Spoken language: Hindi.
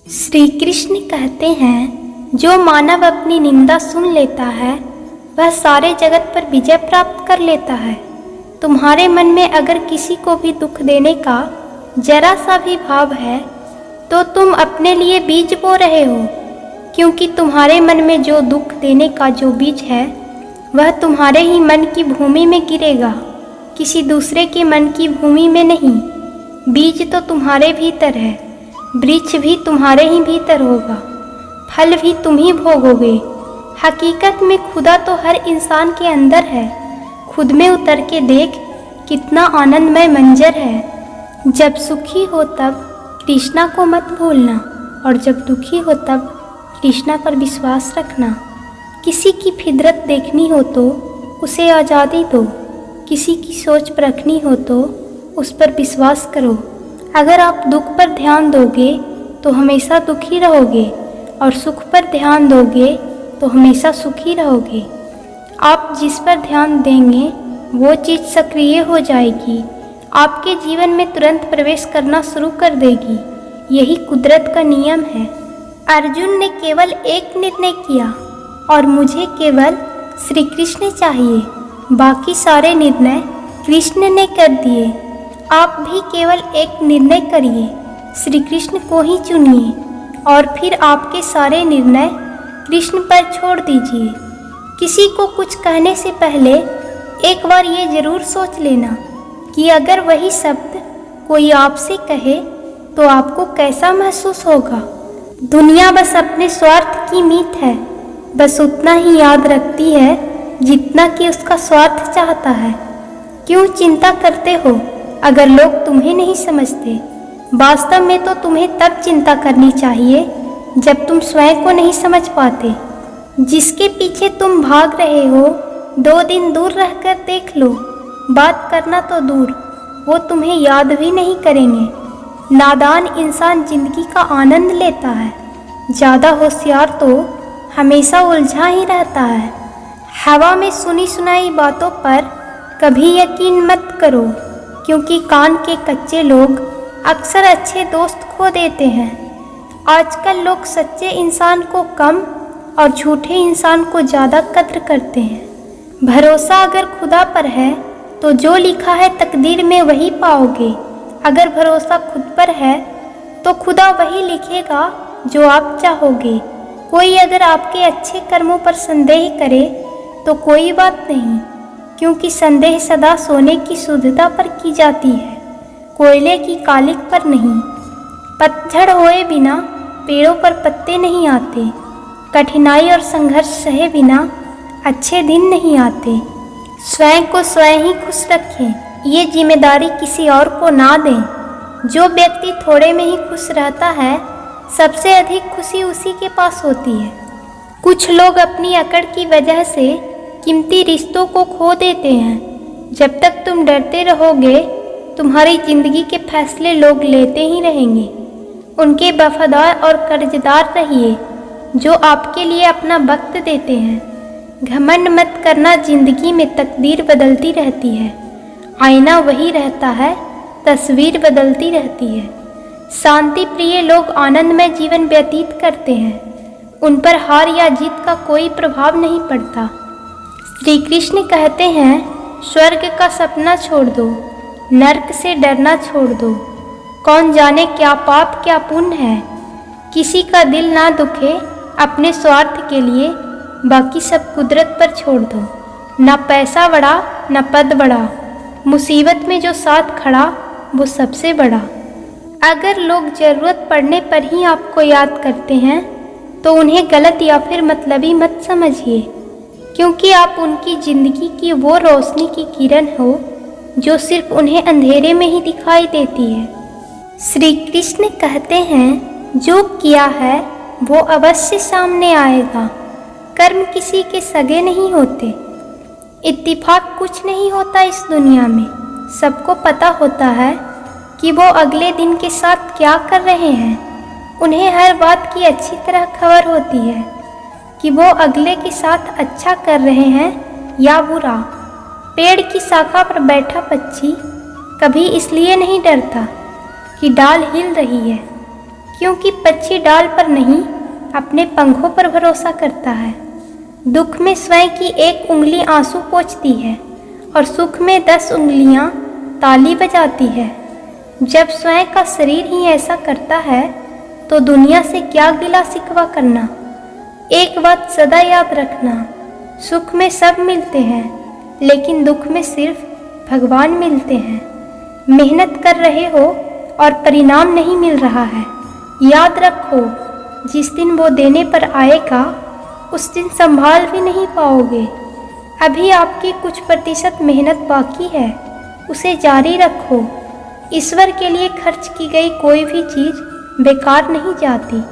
श्री कृष्ण कहते हैं, जो मानव अपनी निंदा सुन लेता है वह सारे जगत पर विजय प्राप्त कर लेता है। तुम्हारे मन में अगर किसी को भी दुख देने का जरा सा भी भाव है तो तुम अपने लिए बीज बो रहे हो, क्योंकि तुम्हारे मन में जो दुख देने का जो बीज है वह तुम्हारे ही मन की भूमि में गिरेगा, किसी दूसरे के मन की भूमि में नहीं। बीज तो तुम्हारे भीतर है, वृक्ष भी तुम्हारे ही भीतर होगा, फल भी तुम ही भोगोगे। हकीकत में खुदा तो हर इंसान के अंदर है। खुद में उतर के देख कितना आनंदमय मंजर है। जब सुखी हो तब कृष्णा को मत भूलना, और जब दुखी हो तब कृष्णा पर विश्वास रखना। किसी की फितरत देखनी हो तो उसे आज़ादी दो, किसी की सोच परखनी हो तो उस पर विश्वास करो। अगर आप दुख पर ध्यान दोगे तो हमेशा दुखी रहोगे, और सुख पर ध्यान दोगे तो हमेशा सुखी रहोगे। आप जिस पर ध्यान देंगे वो चीज़ सक्रिय हो जाएगी, आपके जीवन में तुरंत प्रवेश करना शुरू कर देगी। यही कुदरत का नियम है। अर्जुन ने केवल एक निर्णय किया, और मुझे केवल श्री कृष्ण चाहिए, बाकी सारे निर्णय कृष्ण ने कर दिए। आप भी केवल एक निर्णय करिए, श्री कृष्ण को ही चुनिए, और फिर आपके सारे निर्णय कृष्ण पर छोड़ दीजिए। किसी को कुछ कहने से पहले एक बार ये ज़रूर सोच लेना कि अगर वही शब्द कोई आपसे कहे तो आपको कैसा महसूस होगा। दुनिया बस अपने स्वार्थ की मीत है, बस उतना ही याद रखती है जितना कि उसका स्वार्थ चाहता है। क्यों चिंता करते हो अगर लोग तुम्हें नहीं समझते? वास्तव में तो तुम्हें तब चिंता करनी चाहिए जब तुम स्वयं को नहीं समझ पाते। जिसके पीछे तुम भाग रहे हो 2 दिन दूर रहकर देख लो, बात करना तो दूर, वो तुम्हें याद भी नहीं करेंगे। नादान इंसान जिंदगी का आनंद लेता है, ज़्यादा होशियार तो हमेशा उलझा ही रहता है। हवा में सुनी सुनाई बातों पर कभी यकीन मत करो, क्योंकि कान के कच्चे लोग अक्सर अच्छे दोस्त खो देते हैं। आजकल लोग सच्चे इंसान को कम और झूठे इंसान को ज़्यादा कद्र करते हैं। भरोसा अगर खुदा पर है तो जो लिखा है तकदीर में वही पाओगे। अगर भरोसा खुद पर है तो खुदा वही लिखेगा जो आप चाहोगे। कोई अगर आपके अच्छे कर्मों पर संदेह करे तो कोई बात नहीं, क्योंकि संदेह सदा सोने की शुद्धता पर की जाती है, कोयले की कालिक पर नहीं। पतझड़ होए बिना पेड़ों पर पत्ते नहीं आते, कठिनाई और संघर्ष सहे बिना अच्छे दिन नहीं आते। स्वयं को स्वयं ही खुश रखें, ये जिम्मेदारी किसी और को ना दें। जो व्यक्ति थोड़े में ही खुश रहता है सबसे अधिक खुशी उसी के पास होती है। कुछ लोग अपनी अकड़ की वजह से कीमती रिश्तों को खो देते हैं। जब तक तुम डरते रहोगे तुम्हारी ज़िंदगी के फैसले लोग लेते ही रहेंगे। उनके वफादार और कर्जदार रहिए जो आपके लिए अपना वक्त देते हैं। घमंड मत करना, ज़िंदगी में तकदीर बदलती रहती है, आईना वही रहता है, तस्वीर बदलती रहती है। शांति प्रिय लोग आनंदमय जीवन व्यतीत करते हैं, उन पर हार या जीत का कोई प्रभाव नहीं पड़ता। श्री कृष्ण कहते हैं, स्वर्ग का सपना छोड़ दो, नरक से डरना छोड़ दो। कौन जाने क्या पाप क्या पुण्य है। किसी का दिल ना दुखे अपने स्वार्थ के लिए, बाकी सब कुदरत पर छोड़ दो। ना पैसा बड़ा ना पद बड़ा, मुसीबत में जो साथ खड़ा वो सबसे बड़ा। अगर लोग ज़रूरत पड़ने पर ही आपको याद करते हैं तो उन्हें गलत या फिर मतलबी मत समझिए, क्योंकि आप उनकी ज़िंदगी की वो रोशनी की किरण हो जो सिर्फ उन्हें अंधेरे में ही दिखाई देती है। श्री कृष्ण कहते हैं, जो किया है वो अवश्य सामने आएगा। कर्म किसी के सगे नहीं होते, इत्तेफाक कुछ नहीं होता इस दुनिया में। सबको पता होता है कि वो अगले दिन के साथ क्या कर रहे हैं। उन्हें हर बात की अच्छी तरह खबर होती है कि वो अगले के साथ अच्छा कर रहे हैं या बुरा। पेड़ की शाखा पर बैठा पक्षी कभी इसलिए नहीं डरता कि डाल हिल रही है क्योंकि पक्षी डाल पर नहीं अपने पंखों पर भरोसा करता है। दुख में स्वयं की एक उंगली आंसू पोंछती है और सुख में 10 उंगलियां ताली बजाती है। जब स्वयं का शरीर ही ऐसा करता है तो दुनिया से क्या गिला शिकवा करना। एक बात सदा याद रखना, सुख में सब मिलते हैं लेकिन दुख में सिर्फ भगवान मिलते हैं। मेहनत कर रहे हो और परिणाम नहीं मिल रहा है, याद रखो जिस दिन वो देने पर आएगा उस दिन संभाल भी नहीं पाओगे। अभी आपकी कुछ प्रतिशत मेहनत बाकी है, उसे जारी रखो। ईश्वर के लिए खर्च की गई कोई भी चीज़ बेकार नहीं जाती।